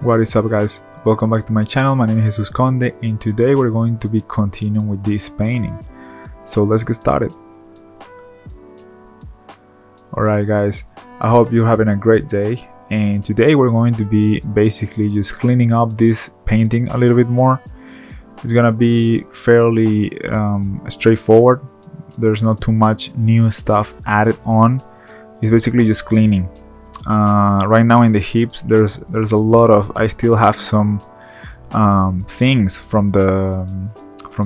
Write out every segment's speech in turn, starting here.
What is up, guys? Welcome back to my channel. My name is Jesus Conde, and today we're going to be continuing with this painting. So let's get started. Alright guys, I hope you're having a great day, and today we're going to be basically just cleaning up this painting a little bit more. It's gonna be fairly straightforward. There's not too much new stuff added on. It's basically just cleaning. Right now in the hips there's a lot of, I still have some things from the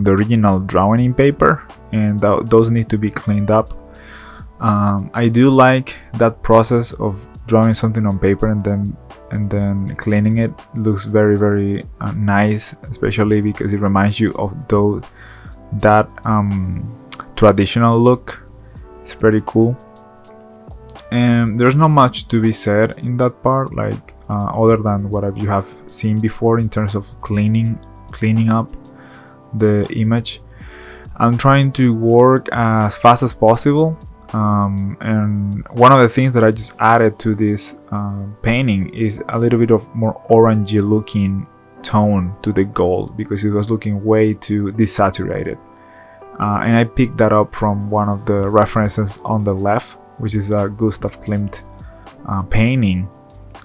original drawing paper, and those need to be cleaned up. I do like that process of drawing something on paper and then cleaning it. Looks very nice, especially because it reminds you of that traditional look. It's pretty cool. And there's not much to be said in that part, like other than what you have seen before in terms of cleaning up the image. I'm trying to work as fast as possible, and one of the things that I just added to this painting is a little bit of more orangey looking tone to the gold, because it was looking way too desaturated, and I picked that up from one of the references on the left, which is a Gustav Klimt painting,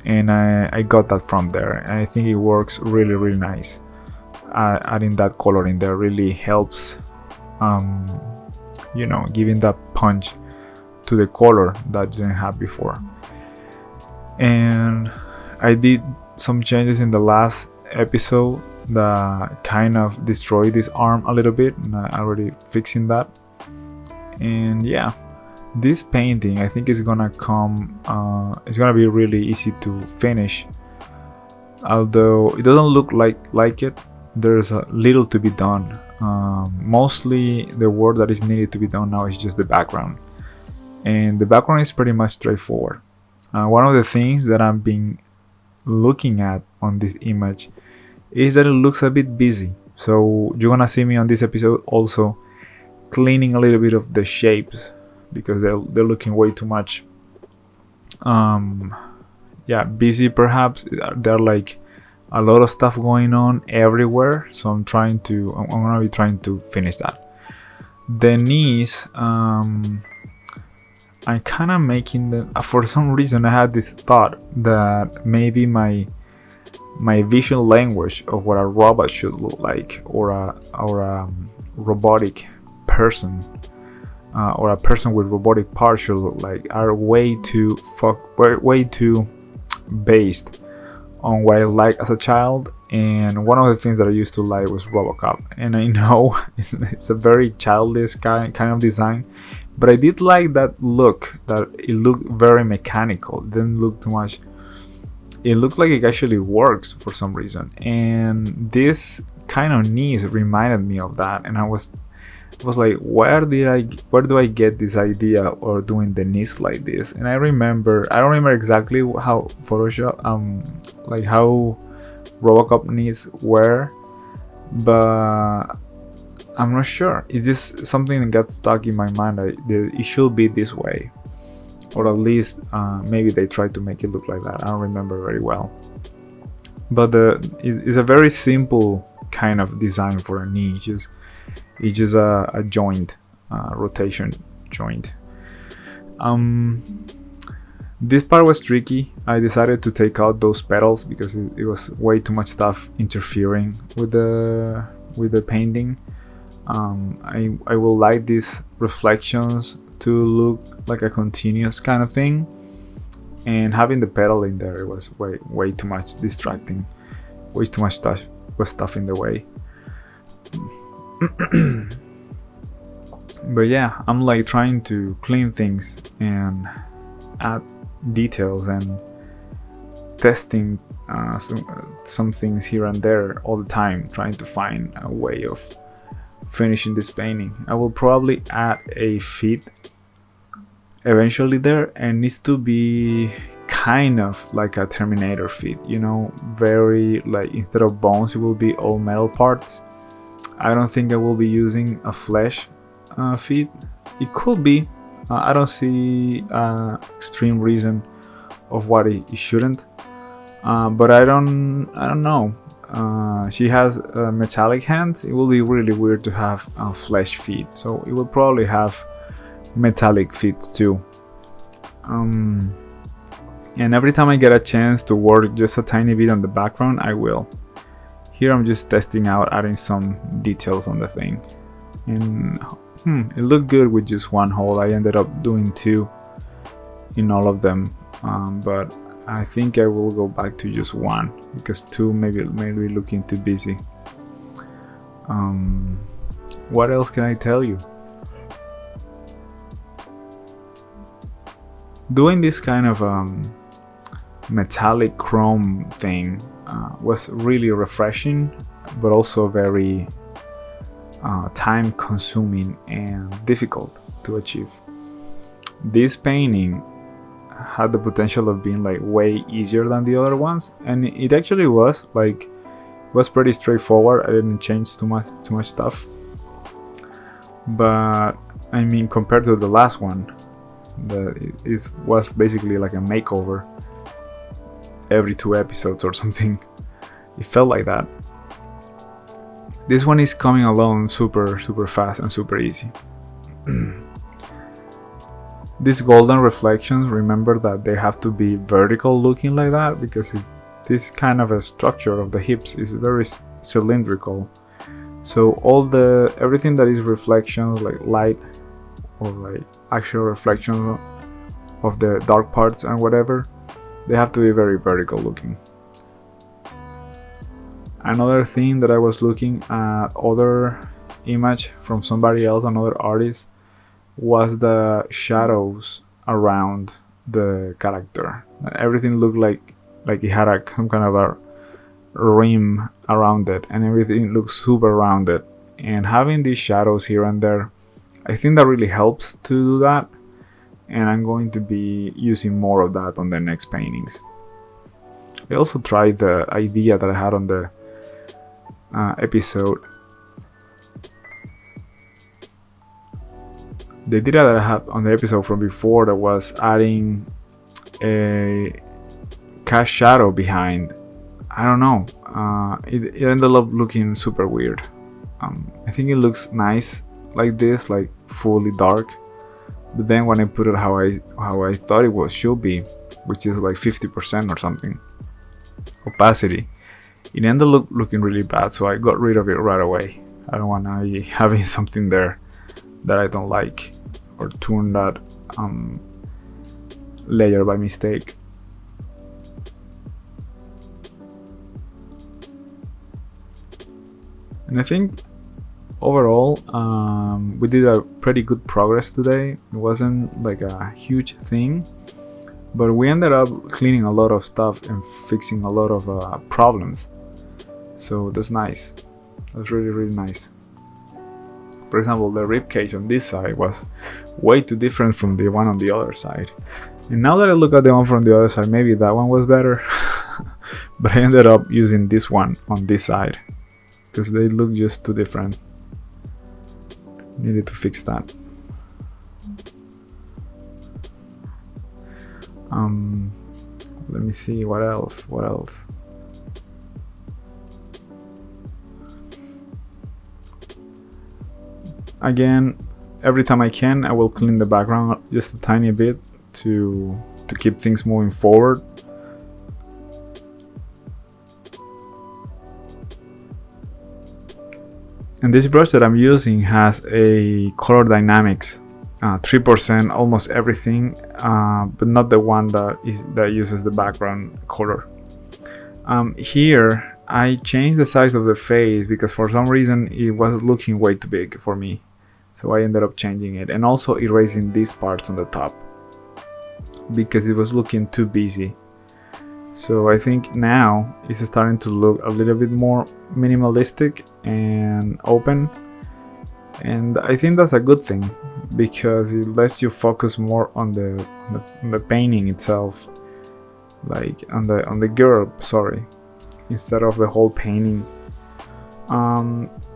and I got that from there, and I think it works really nice. Adding that color in there really helps, giving that punch to the color that I didn't have before. And I did some changes in the last episode that kind of destroyed this arm a little bit, and I'm already fixing that. And yeah, this painting, I think, is gonna it's gonna be really easy to finish. Although it doesn't look like it, there's a little to be done. Mostly the work that is needed to be done now is just the background, and the background is pretty much straightforward. One of the things that I've been looking at on this image is that it looks a bit busy, so you're gonna see me on this episode also cleaning a little bit of the shapes, because they're looking way too much busy perhaps. They're like a lot of stuff going on everywhere, so I'm gonna be trying to finish that. The knees, I'm kind of making them, for some reason I had this thought that maybe my visual language of what a robot should look like, or a robotic person, or a person with robotic parts should look like, are way too based on what I like as a child. And one of the things that I used to like was RoboCop, and I know it's a very childish kind of design, but I did like that look, that it looked very mechanical. It didn't look too much, it looked like it actually works for some reason, and this kind of knees reminded me of that. And I was like, where do I get this idea or doing the knees like this? And I don't remember exactly how Photoshop like how RoboCop knees were, but I'm not sure. It's just something that got stuck in my mind. It should be this way, or at least maybe they tried to make it look like that. I don't remember very well, but it's a very simple kind of design for a knee. It's just a joint, rotation joint. This part was tricky. I decided to take out those petals because it was way too much stuff interfering with the painting. I will like these reflections to look like a continuous kind of thing, and having the petal in there, it was way too much distracting. Way too much stuff in the way. But yeah, I'm like trying to clean things and add details and testing some things here and there all the time, trying to find a way of finishing this painting. I will probably add a feet eventually there, and needs to be kind of like a Terminator feet, very like, instead of bones it will be all metal parts. I don't think I will be using a flesh feet. It could be. I don't see extreme reason of what it shouldn't. but I don't know. She has metallic hands. It will be really weird to have flesh feet, so it will probably have metallic feet too. And every time I get a chance to work just a tiny bit on the background, I will. Here I'm just testing out adding some details on the thing, and it looked good with just one hole. I ended up doing 2 in all of them, but I think I will go back to just 1 because 2 maybe looking too busy. What else can I tell you? Doing this kind of metallic chrome thing was really refreshing, but also very time consuming and difficult to achieve. This painting had the potential of being like way easier than the other ones, and it actually was pretty straightforward. I didn't change too much stuff, but I mean, compared to the last one, it was basically like a makeover every 2 episodes or something. It felt like that. This one is coming along super fast and super easy. These golden reflections, remember that they have to be vertical looking like that, because this kind of a structure of the hips is very cylindrical. So everything that is reflections, like light or like actual reflections of the dark parts and whatever, they have to be very vertical looking. Another thing that I was looking at other image from somebody else, another artist, was the shadows around the character. Everything looked like it had some kind of a rim around it, and everything looks super rounded. And having these shadows here and there, I think that really helps to do that, and I'm going to be using more of that on the next paintings. I also tried the idea that I had on the episode. The idea that I had on the episode from before, that was adding a cast shadow behind. I don't know. It ended up looking super weird. I think it looks nice like this, like fully dark. But then when I put it how I thought it should be, which is like 50% or something opacity, it ended up looking really bad. So I got rid of it right away. I don't want to be having something there that I don't like, or tune that layer by mistake. And I think overall we did a pretty good progress today. It wasn't like a huge thing, but we ended up cleaning a lot of stuff and fixing a lot of problems. So that's nice. That's really nice. For example, the rib cage on this side was way too different from the one on the other side. And now that I look at the one from the other side, maybe that one was better. But I ended up using this one on this side because they look just too different. Needed to fix that. Let me see, what else? Again, every time I can, I will clean the background just a tiny bit to keep things moving forward. And this brush that I'm using has a color dynamics, 3% almost everything, but not the one that uses the background color. Here I changed the size of the face because for some reason it was looking way too big for me. So I ended up changing it, and also erasing these parts on the top because it was looking too busy. So I think now it's starting to look a little bit more minimalistic and open, and I think that's a good thing because it lets you focus more on the painting itself, like on the girl, instead of the whole painting.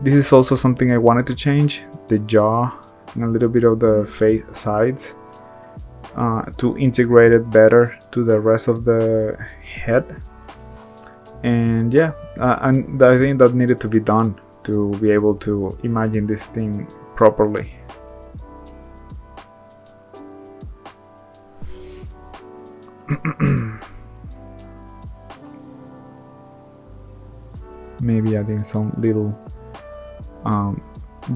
This is also something I wanted to change, the jaw and a little bit of the face sides, to integrate it better to the rest of the head. And yeah, and I think that needed to be done to be able to imagine this thing properly. Maybe adding some little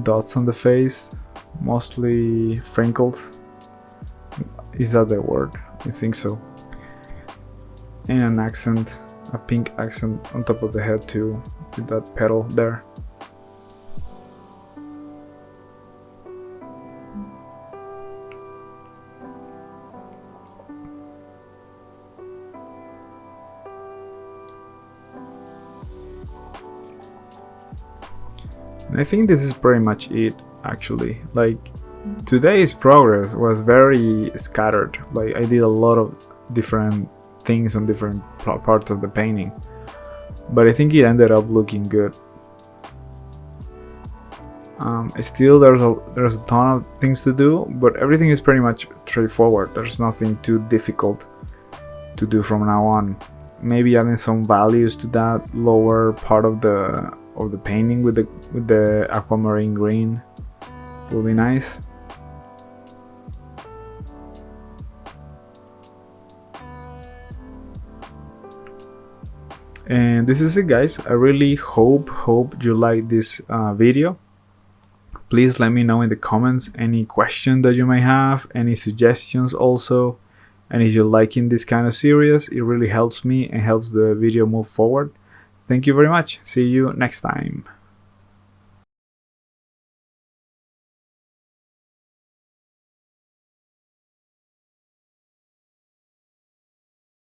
dots on the face, mostly wrinkles. Is that the word? I think so. And an accent, a pink accent on top of the head too, with that petal there. And I think this is pretty much it, actually. Like, today's progress was very scattered. Like, I did a lot of different things on different parts of the painting, but I think it ended up looking good. Still, there's a ton of things to do, but everything is pretty much straightforward. There's nothing too difficult to do from now on. Maybe adding some values to that lower part of the painting with the aquamarine green will be nice. And this is it, guys. I really hope you like this video. Please let me know in the comments any question that you may have, any suggestions also, and if you're liking this kind of series, it really helps me and helps the video move forward. Thank you very much. See you next time.